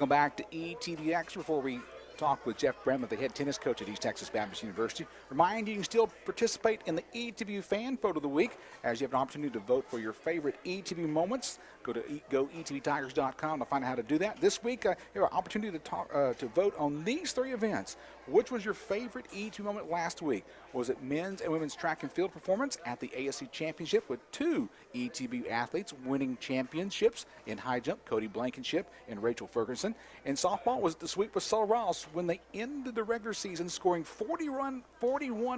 Welcome back to ETBU Action. Before we talk with Jeff Bramlett, the head tennis coach at East Texas Baptist University. Remind you can still participate in the ETBU Fan Photo of the Week as you have an opportunity to vote for your favorite ETBU moments. Go to goetbtigers.com to find out how to do that. This week, you have an opportunity to vote on these three events. Which was your favorite ETBU moment last week? Was it men's and women's track and field performance at the ASC Championship with two ETBU athletes winning championships in high jump, Cody Blankenship and Rachel Ferguson? In softball, was it the sweep with Sul Ross when they ended the regular season scoring 41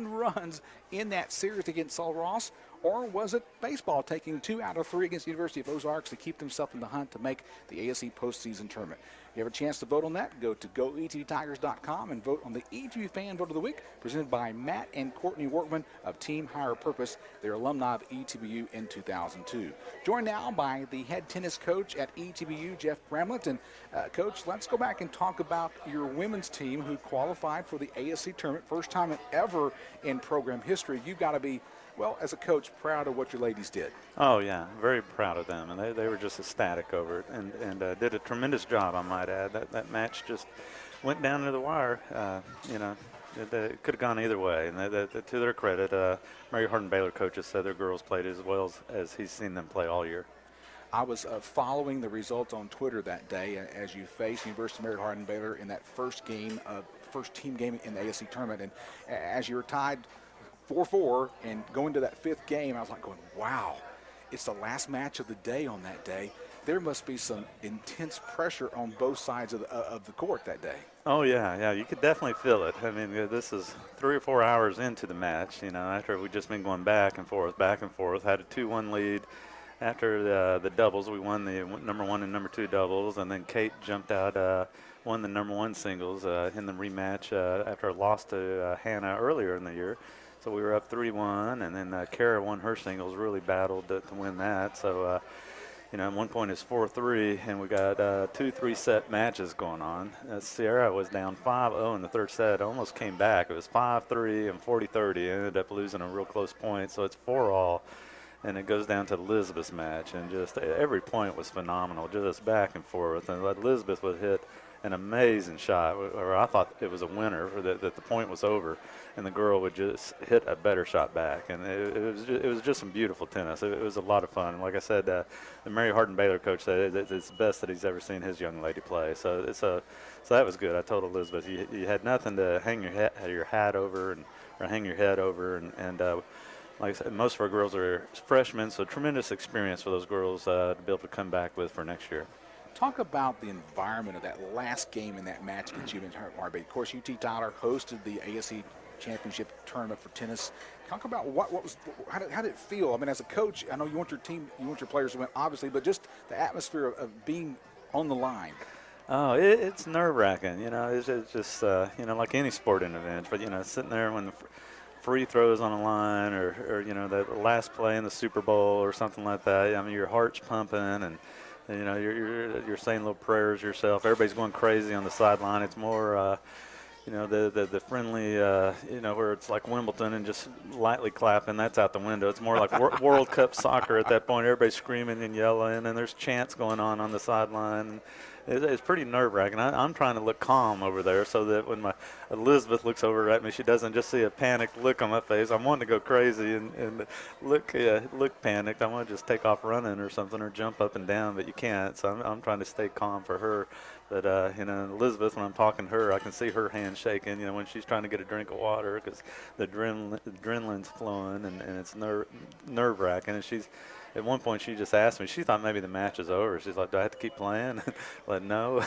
runs in that series against Sul Ross? Or was it baseball taking 2 out of 3 against the University of Ozarks to keep themselves in the hunt to make the ASC postseason tournament? You have a chance to vote on that. Go to goetbtigers.com and vote on the ETBU Fan Vote of the Week, presented by Matt and Courtney Workman of Team Higher Purpose. They're alumni of ETBU in 2002. Joined now by the head tennis coach at ETBU, Jeff Bramlett. And Coach, let's go back and talk about your women's team who qualified for the ASC tournament. First time ever in program history. You've got to be, well, as a coach, proud of what your ladies did. Oh, yeah, very proud of them. And they were just ecstatic over it and did a tremendous job, I might add. That match just went down to the wire. It could have gone either way. And to their credit, Mary Hardin-Baylor coaches said their girls played as well as he's seen them play all year. I was following the results on Twitter that day as you faced University of Mary Hardin-Baylor in that first team game in the ASC tournament. And as you were tied 4-4 and going to that fifth game, I was like going, wow, it's the last match of the day on that day. There must be some intense pressure on both sides of the court that day. Oh, yeah, you could definitely feel it. I mean, this is 3 or 4 hours into the match, after we'd just been going back and forth, had a 2-1 lead. After the doubles, we won the number 1 and number 2 doubles, and then Kate jumped out, won the number 1 singles in the rematch after a loss to Hannah earlier in the year. So we were up 3-1, and then Kara won her singles, really battled to win that. So, at one point it's 4-3, and we got 2 3-set matches going on. Sierra was down 5-0 in the third set, almost came back. It was 5-3 and 40-30, ended up losing a real close point. So it's 4-all, and it goes down to Elizabeth's match, and just every point was phenomenal, just back and forth. And Elizabeth would hit an amazing shot, or I thought it was a winner, or that the point was over, and the girl would just hit a better shot back. And it was just some beautiful tennis. It was a lot of fun. And like I said, the Mary Hardin-Baylor coach said it's the best that he's ever seen his young lady play. So that was good. I told Elizabeth, you had nothing to hang your hat over or hang your head over, and like I said, most of our girls are freshmen, so tremendous experience for those girls to be able to come back with for next year. Talk about the environment of that last game in that match against UNC Hardin. Of course, UT Tyler hosted the ASC Championship tournament for tennis. Talk about how did it feel? I mean, as a coach, I know you want your team, you want your players to win, obviously, but just the atmosphere of being on the line. Oh, it's nerve-wracking. It's just like any sporting event. But sitting there when the free throws on the line, or the last play in the Super Bowl or something like that. I mean, your heart's pumping, and you're saying little prayers yourself. Everybody's going crazy on the sideline. It's more, the friendly, where it's like Wimbledon and just lightly clapping. That's out the window. It's more like World Cup soccer at that point. Everybody's screaming and yelling, and there's chants going on the sideline. It's pretty nerve-wracking. I'm trying to look calm over there so that when my Elizabeth looks over at me, she doesn't just see a panicked look on my face. I'm wanting to go crazy and look panicked. I want to just take off running or something or jump up and down, but you can't. So I'm trying to stay calm for her. But, Elizabeth, when I'm talking to her, I can see her hand shaking, when she's trying to get a drink of water because the adrenaline's flowing and it's nerve-wracking. And at one point, she just asked me, she thought maybe the match is over. She's like, do I have to keep playing? Like, no,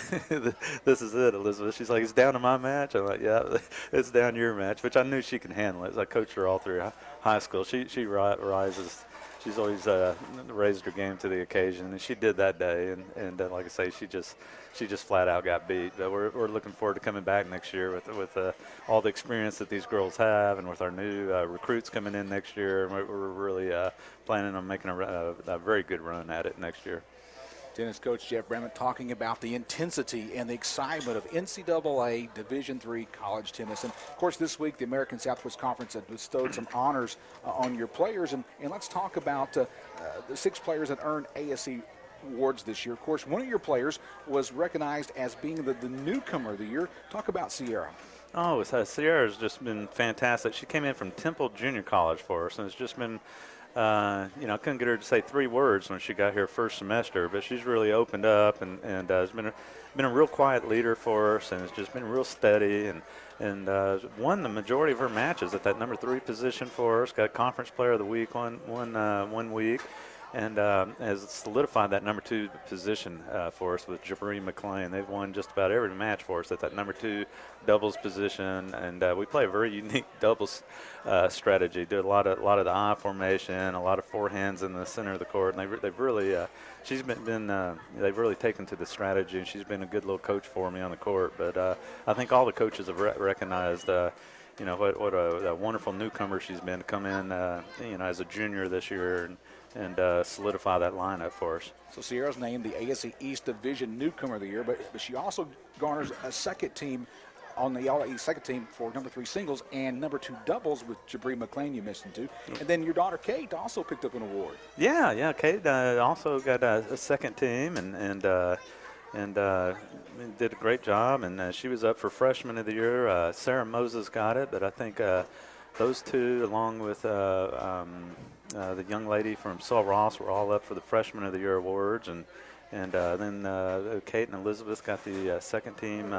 this is it, Elizabeth. She's like, it's down to my match? I'm like, yeah, it's down to your match, which I knew she can handle it. I coached her all through high school. She rises. She's always raised her game to the occasion, and she did that day. And like I say, she just flat out got beat. But we're looking forward to coming back next year with all the experience that these girls have, and with our new recruits coming in next year. And we're really planning on making a very good run at it next year. Tennis coach Jeff Bramlett talking about the intensity and the excitement of NCAA Division III college tennis. And, of course, this week the American Southwest Conference has bestowed some honors on your players. And let's talk about the 6 players that earned ASC awards this year. Of course, one of your players was recognized as being the newcomer of the year. Talk about Sierra. Oh, Sierra's just been fantastic. She came in from Temple Junior College for us, and it's just been, I couldn't get her to say 3 words when she got here first semester, but she's really opened up and has been a real quiet leader for us, and has just been real steady and won the majority of her matches at that number 3 position for us. Got Conference Player of the Week one week. And has solidified that number 2 position for us with Jabri McClain. They've won just about every match for us at that number 2 doubles position, and we play a very unique doubles strategy. Do a lot of the I formation, a lot of forehands in the center of the court, and they've really they've really taken to the strategy, and she's been a good little coach for me on the court. But I think all the coaches have recognized. What a wonderful newcomer she's been to come in, as a junior this year and solidify that lineup for us. So Sierra's named the ASC East Division Newcomer of the Year, but she also garners a second team on the All East second team for number 3 singles and number 2 doubles with Jabri McClain you mentioned too. And then your daughter Kate also picked up an award. Yeah, Kate also got a second team and did a great job, and she was up for Freshman of the Year. Sarah Moses got it, but I think those two, along with the young lady from Saul Ross, were all up for the Freshman of the Year awards, and then Kate and Elizabeth got the second team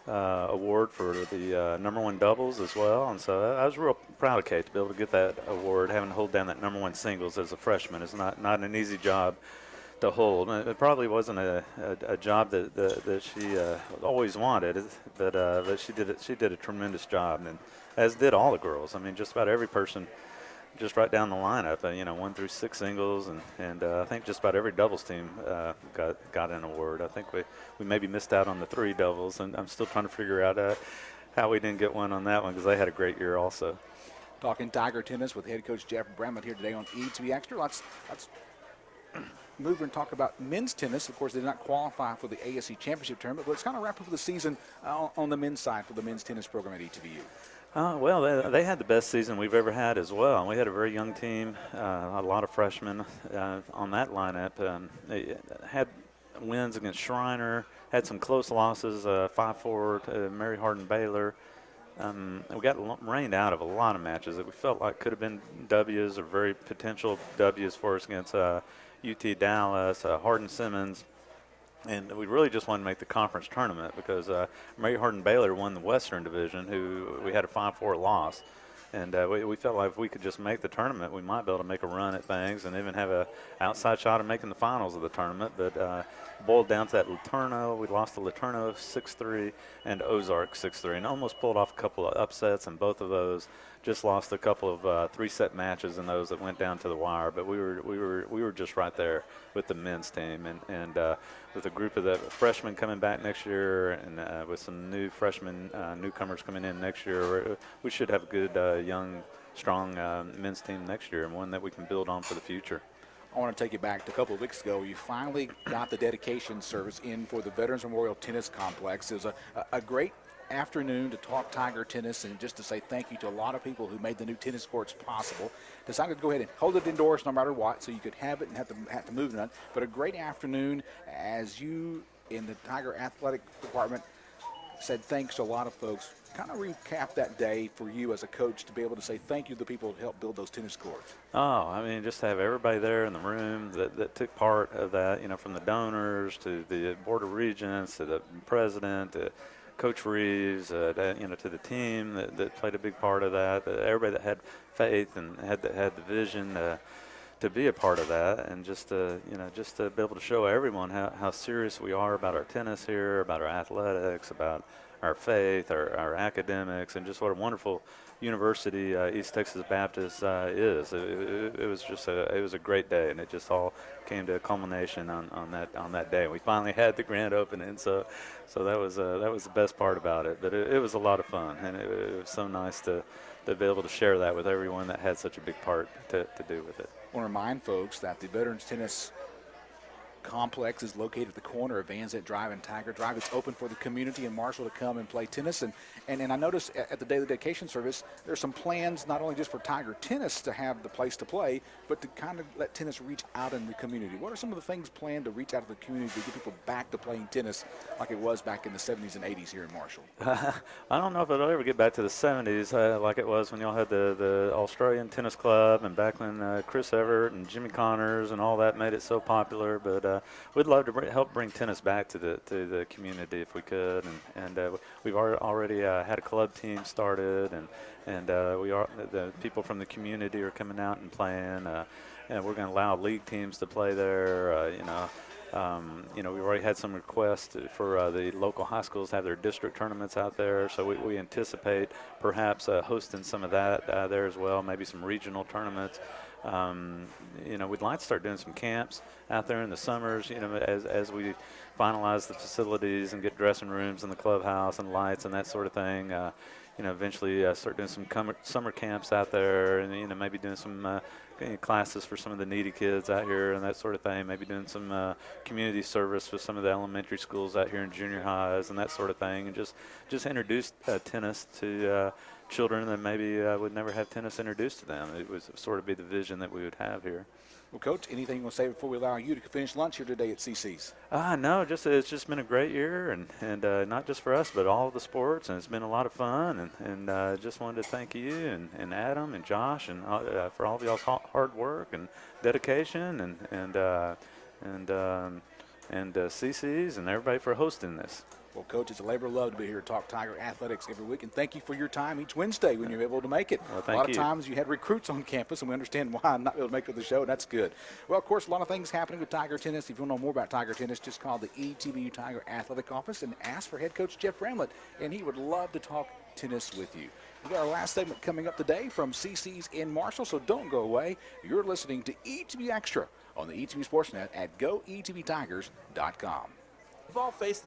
award for the number 1 doubles as well. And so I was real proud of Kate to be able to get that award. Having to hold down that number 1 singles as a freshman is not an easy job to hold. It probably wasn't a job that she always wanted, but she did a tremendous job, and as did all the girls. I mean, just about every person, just right down the lineup. 1 through 6 singles, and I think just about every doubles team got an award. I think we maybe missed out on the 3 doubles, and I'm still trying to figure out how we didn't get one on that one because they had a great year also. Talking Tiger tennis with head coach Jeff Bramlett here today on ETBU Extra. Let's move and talk about men's tennis. Of course, they did not qualify for the ASC Championship tournament, but let's kind of wrap up the season on the men's side for the men's tennis program at ETBU. Well, they had the best season we've ever had as well. We had a very young team, a lot of freshmen on that lineup. They had wins against Schreiner, had some close losses, 5-4 to Mary Hardin Baylor. We got rained out of a lot of matches that we felt like could have been W's or very potential W's for us against UT Dallas, Hardin Simmons. And we really just wanted to make the conference tournament because Mary Hardin Baylor won the Western Division, who we had a 5-4 loss. And we felt like if we could just make the tournament, we might be able to make a run at things and even have an outside shot of making the finals of the tournament. But boiled down to that Laterno. We lost to Laterno 6-3 and Ozark 6-3, and almost pulled off a couple of upsets in both of those. Just lost a couple of 3-set matches in those that went down to the wire. But we were just right there with the men's team, and with a group of the freshmen coming back next year, and with some new freshmen newcomers coming in next year, we should have a good young, strong men's team next year, and one that we can build on for the future. I want to take you back to a couple of weeks ago. You finally got the dedication service in for the Veterans Memorial Tennis Complex. It was a great afternoon to talk Tiger tennis and just to say thank you to a lot of people who made the new tennis courts possible. Decided to go ahead and hold it indoors no matter what, so you could have it and have to move none. But a great afternoon as you in the Tiger Athletic Department said thanks to a lot of folks. Kind of recap that day for you as a coach to be able to say thank you to the people who helped build those tennis courts. Oh, I mean, just to have everybody there in the room that took part of that, from the donors to the Board of Regents to the president to Coach Reeves, to the team that played a big part of that, everybody that had faith and had the vision to be a part of that, and just to be able to show everyone how serious we are about our tennis here, about our athletics, about our faith, our academics, and just what a wonderful university East Texas Baptist is. It was a great day, and it just all came to a culmination on that day. We finally had the grand opening, so that was the best part about it. But it was a lot of fun, and it was so nice to be able to share that with everyone that had such a big part to do with it. I want to remind folks that the Veterans Tennis complex is located at the corner of Van Zant Drive and Tiger Drive. It's open for the community in Marshall to come and play tennis. And I noticed at the daily dedication service, there's some plans not only just for Tiger Tennis to have the place to play, but to kind of let tennis reach out in the community. What are some of the things planned to reach out to the community to get people back to playing tennis like it was back in the 70s and 80s here in Marshall? I don't know if it'll ever get back to the 70s like it was when y'all had the Australian Tennis Club and back when Chris Everett and Jimmy Connors and all that made it so popular. But we'd love to help bring tennis back to the community if we could. And we've already had a club team started, and the people from the community are coming out and playing. And we're going to allow league teams to play there. We've already had some requests for the local high schools to have their district tournaments out there, so we anticipate perhaps hosting some of that there as well, maybe some regional tournaments. We'd like to start doing some camps out there in the summers, as we finalize the facilities and get dressing rooms in the clubhouse and lights and that sort of thing. Eventually start doing some summer camps out there, and maybe doing some classes for some of the needy kids out here and that sort of thing. Maybe doing some community service for some of the elementary schools out here in junior highs and that sort of thing, and just introduce tennis to children that maybe would never have tennis introduced to them. It would sort of be the vision that we would have here. Well, Coach, anything you want to say before we allow you to finish lunch here today at CC's? No, it's just been a great year, and not just for us, but all of the sports, and it's been a lot of fun, and just wanted to thank you and Adam and Josh and for all of y'all's hard work and dedication, and CC's and everybody for hosting this. Well, Coach, it's a labor of love to be here to talk Tiger athletics every week, and thank you for your time each Wednesday when you're able to make it. Well, a lot of times you had recruits on campus, and we understand why I'm not able to make it to the show, and that's good. Well, of course, a lot of things happening with Tiger Tennis. If you want to know more about Tiger Tennis, just call the ETBU Tiger Athletic Office and ask for head coach Jeff Bramlett, and he would love to talk tennis with you. We got our last segment coming up today from CC's in Marshall, so don't go away. You're listening to ETBU Extra on the ETBU Sportsnet at goetbtigers.com. We've all faced